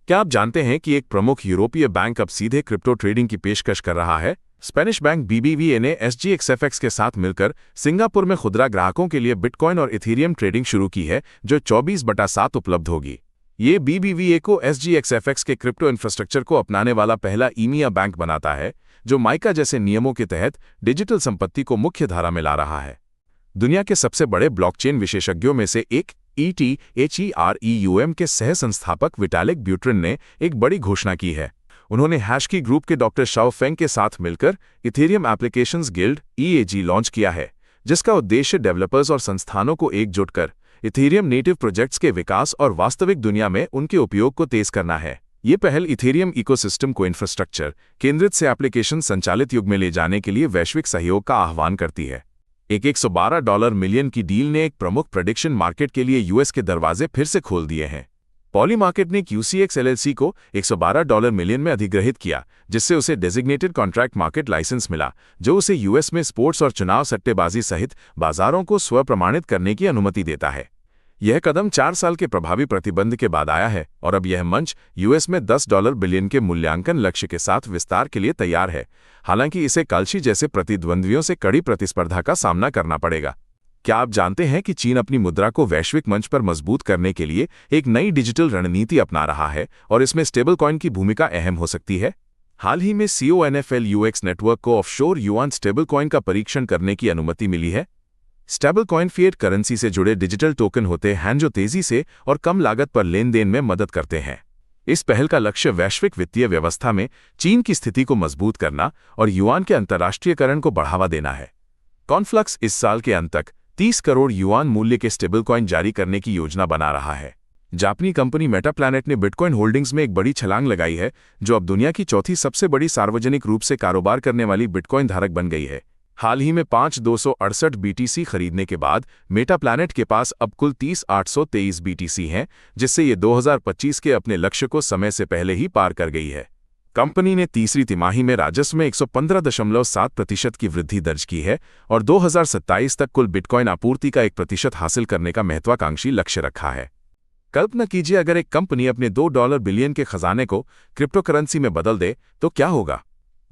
क्या आप जानते हैं कि एक प्रमुख यूरोपीय बैंक अब सीधे क्रिप्टो ट्रेडिंग की पेशकश कर रहा है? स्पेनिश बैंक BBVA ने SGXFX के साथ मिलकर सिंगापुर में खुदरा ग्राहकों के लिए बिटकॉइन और इथेरियम ट्रेडिंग शुरू की है, जो 24/7 उपलब्ध होगी। ये BBVA को SGXFX के क्रिप्टो इंफ्रास्ट्रक्चर को अपनाने वाला पहला EMEA बैंक बनाता है, जो माइका जैसे नियमों के तहत डिजिटल संपत्ति को मुख्य धारा में ला रहा है। दुनिया के सबसे बड़े ब्लॉकचेन विशेषज्ञों में से एक ETHEREUM के सह संस्थापक विटालिक ब्यूट्रिन ने एक बड़ी घोषणा की है। उन्होंने हैशकी ग्रुप के डॉक्टर शाओ फेंग के साथ मिलकर Ethereum applications guild EAG launch किया है, जिसका उद्देश्य डेवलपर्स और संस्थानों को एकजुट कर इथेरियम नेटिव प्रोजेक्ट्स के विकास और वास्तविक दुनिया में उनके उपयोग को तेज करना है। ये पहल इथेरियम इकोसिस्टम को इंफ्रास्ट्रक्चर केंद्रित से एप्लीकेशन संचालित युग में ले जाने के लिए वैश्विक सहयोग का आह्वान करती है। एक $112 मिलियन की डील ने एक प्रमुख प्रेडिक्शन मार्केट के लिए US के दरवाजे फिर से खोल दिए हैं। पॉली मार्केट ने QCX LLC को $112 मिलियन में अधिग्रहित किया, जिससे उसे डेजिग्नेटेड कॉन्ट्रैक्ट मार्केट लाइसेंस मिला, जो उसे US में स्पोर्ट्स और चुनाव सट्टेबाजी सहित बाजारों को स्वप्रमाणित करने की अनुमति देता है। यह कदम 4 साल के प्रभावी प्रतिबंध के बाद आया है और अब यह मंच US में $10 बिलियन के मूल्यांकन लक्ष्य के साथ विस्तार के लिए तैयार है, हालांकि इसे कल्शी जैसे प्रतिद्वंद्वियों से कड़ी प्रतिस्पर्धा का सामना करना पड़ेगा। क्या आप जानते हैं कि चीन अपनी मुद्रा को वैश्विक मंच पर मजबूत करने के लिए एक नई डिजिटल रणनीति अपना रहा है और इसमें स्टेबल कॉइन की भूमिका अहम हो सकती है? हाल ही में CONFLUX नेटवर्क को ऑफशोर युआन स्टेबल कॉइन का परीक्षण करने की अनुमति मिली है। स्टेबल कॉइन फिएट करेंसी से जुड़े डिजिटल टोकन होते हैं जो तेजी से और कम लागत पर लेन देन में मदद करते हैं। इस पहल का लक्ष्य वैश्विक वित्तीय व्यवस्था में चीन की स्थिति को मजबूत करना और युआन के अंतर्राष्ट्रीयकरण को बढ़ावा देना है। कॉन्फ्लक्स इस साल के अंत तक 30 करोड़ युआन मूल्य के स्टेबल कॉइन जारी करने की योजना बना रहा है। जापानी कंपनी मेटाप्लैनेट ने बिटकॉइन होल्डिंग्स में एक बड़ी छलांग लगाई है, जो अब दुनिया की चौथी सबसे बड़ी सार्वजनिक रूप से कारोबार करने वाली बिटकॉइन धारक बन गई है। हाल ही में 5,268 BTC खरीदने के बाद मेटाप्लैनेट के पास अब कुल 30,823 BTC हैं, जिससे ये 2025 के अपने लक्ष्य को समय से पहले ही पार कर गई है। कंपनी ने तीसरी तिमाही में राजस्व में 115.7% की वृद्धि दर्ज की है और 2027 तक कुल बिटकॉइन आपूर्ति का 1% हासिल करने का महत्वाकांक्षी लक्ष्य रखा है। कल्पना कीजिए, अगर एक कंपनी अपने $2 बिलियन के खजाने को क्रिप्टो करेंसी में बदल दे तो क्या होगा?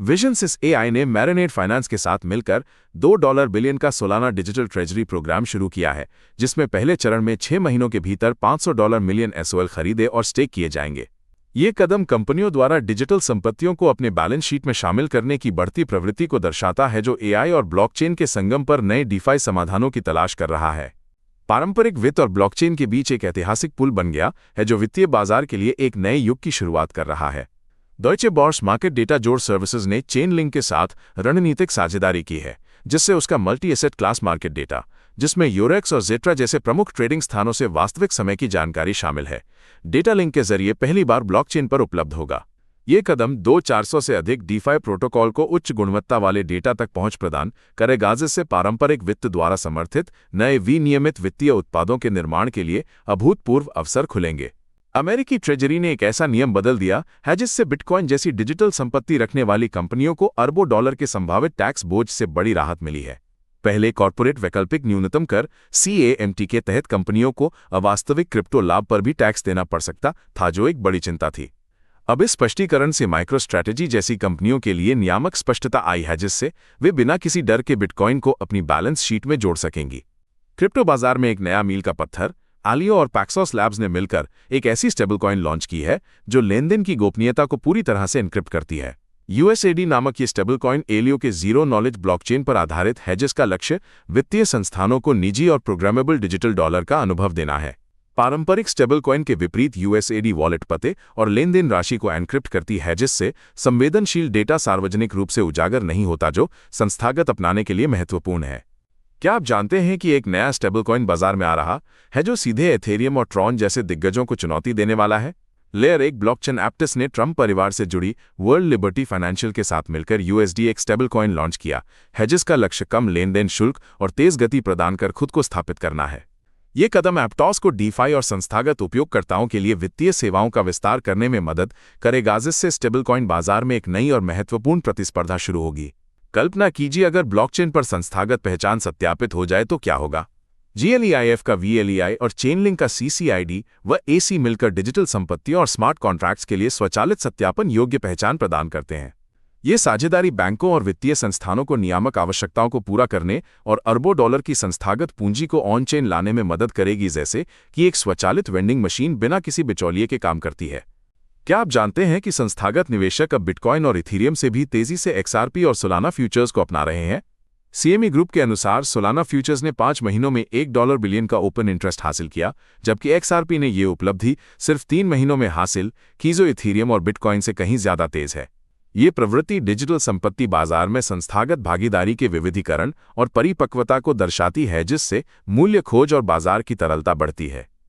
विजनसिस AI ने मैरिनेड फाइनेंस के साथ मिलकर $2 बिलियन का सालाना डिजिटल ट्रेजरी प्रोग्राम शुरू किया है, जिसमें पहले चरण में 6 महीनों के भीतर $500 मिलियन SOL खरीदे और स्टेक किए जाएंगे। ये कदम कंपनियों द्वारा डिजिटल संपत्तियों को अपने बैलेंस शीट में शामिल करने की बढ़ती प्रवृत्ति को दर्शाता है, जो AI और ब्लॉकचेन के संगम पर नए DeFi समाधानों की तलाश कर रहा है। पारंपरिक वित्त और ब्लॉकचेन के बीच एक ऐतिहासिक पुल बन गया है, जो वित्तीय बाजार के लिए एक नए युग की शुरुआत कर रहा है। डॉयचे बॉर्स मार्केट डेटा जोड़ सर्विसेज ने चेनलिंक के साथ रणनीतिक साझेदारी की है, जिससे उसका multi asset class market data, जिसमें यूरेक्स और जेट्रा जैसे प्रमुख ट्रेडिंग स्थानों से वास्तविक समय की जानकारी शामिल है, डेटा लिंक के जरिए पहली बार ब्लॉकचेन पर उपलब्ध होगा। ये कदम 400 से अधिक DeFi प्रोटोकॉल को उच्च गुणवत्ता वाले डेटा तक पहुंच प्रदान करेगा, जिससे पारंपरिक वित्त द्वारा समर्थित नए विनियमित वित्तीय उत्पादों के निर्माण के लिए अभूतपूर्व अवसर खुलेंगे। अमेरिकी ट्रेजरी ने एक ऐसा नियम बदल दिया है जिससे बिटकॉइन जैसी डिजिटल संपत्ति रखने वाली कंपनियों को अरबों डॉलर के संभावित टैक्स बोझ से बड़ी राहत मिली है। पहले कॉर्पोरेट वैकल्पिक न्यूनतम कर CAMT के तहत कंपनियों को अवास्तविक क्रिप्टो लाभ पर भी टैक्स देना पड़ सकता था, जो एक बड़ी चिंता थी। अब इस स्पष्टीकरण से माइक्रो स्ट्रैटेजी जैसी कंपनियों के लिए नियामक स्पष्टता आई है, जिससे वे बिना किसी डर के बिटकॉइन को अपनी बैलेंस शीट में जोड़ सकेंगी। क्रिप्टो बाजार में एक नया मील का पत्थर आलियो और पैक्सॉस लैब्स ने मिलकर एक ऐसी स्टेबल कॉइन लॉन्च की है जो लेनदेन की गोपनीयता को पूरी तरह से एन्क्रिप्ट करती है। USAD नामक ये स्टेबल कॉइन एलियो के जीरो नॉलेज ब्लॉकचेन पर आधारित है, जिसका लक्ष्य वित्तीय संस्थानों को निजी और प्रोग्रामेबल डिजिटल डॉलर का अनुभव देना है। पारंपरिक स्टेबल कॉइन के विपरीत USAD वॉलेट पते और लेनदेन राशि को एन्क्रिप्ट करती है, जिससे संवेदनशील डेटा सार्वजनिक रूप से उजागर नहीं होता, जो संस्थागत अपनाने के लिए महत्वपूर्ण है। क्या आप जानते हैं कि एक नया स्टेबल कॉइन बाजार में आ रहा है जो सीधे एथेरियम और ट्रॉन जैसे दिग्गजों को चुनौती देने वाला है? लेयर 1 ब्लॉकचेन एप्टिस ने ट्रम्प परिवार से जुड़ी वर्ल्ड लिबर्टी फाइनेंशियल के साथ मिलकर USD एक स्टेबल कॉइन लॉन्च किया है, जिसका लक्ष्य कम लेनदेन शुल्क और तेज गति प्रदान कर खुद को स्थापित करना है। ये कदम एप्टॉस को DeFi और संस्थागत उपयोगकर्ताओं के लिए वित्तीय सेवाओं का विस्तार करने में मदद करेगा, जिससे स्टेबल कॉइन बाजार में एक नई और महत्वपूर्ण प्रतिस्पर्धा शुरू होगी। कल्पना कीजिए, अगर ब्लॉकचेन पर संस्थागत पहचान सत्यापित हो जाए तो क्या होगा? GLEIF का VLEI और चेनलिंक का CCID व AC मिलकर डिजिटल संपत्ति और स्मार्ट कॉन्ट्रैक्ट्स के लिए स्वचालित सत्यापन योग्य पहचान प्रदान करते हैं। ये साझेदारी बैंकों और वित्तीय संस्थानों को नियामक आवश्यकताओं को पूरा करने और अरबों डॉलर की संस्थागत पूंजी को ऑन चेन लाने में मदद करेगी, जैसे कि एक स्वचालित वेंडिंग मशीन बिना किसी बिचौलिए के काम करती है। क्या आप जानते हैं कि संस्थागत निवेशक अब बिटकॉइन और इथीरियम से भी तेजी से XRP और सोलाना फ्यूचर्स को अपना रहे हैं? CME ग्रुप के अनुसार सोलाना फ्यूचर्स ने 5 महीनों में $1 बिलियन का ओपन इंटरेस्ट हासिल किया, जबकि XRP ने ये उपलब्धि सिर्फ 3 महीनों में हासिल की, जो इथीरियम और बिटकॉइन से कहीं ज्यादा तेज है। ये प्रवृत्ति डिजिटल संपत्ति बाजार में संस्थागत भागीदारी के विविधीकरण और परिपक्वता को दर्शाती है, जिससे मूल्य खोज और बाजार की तरलता बढ़ती है।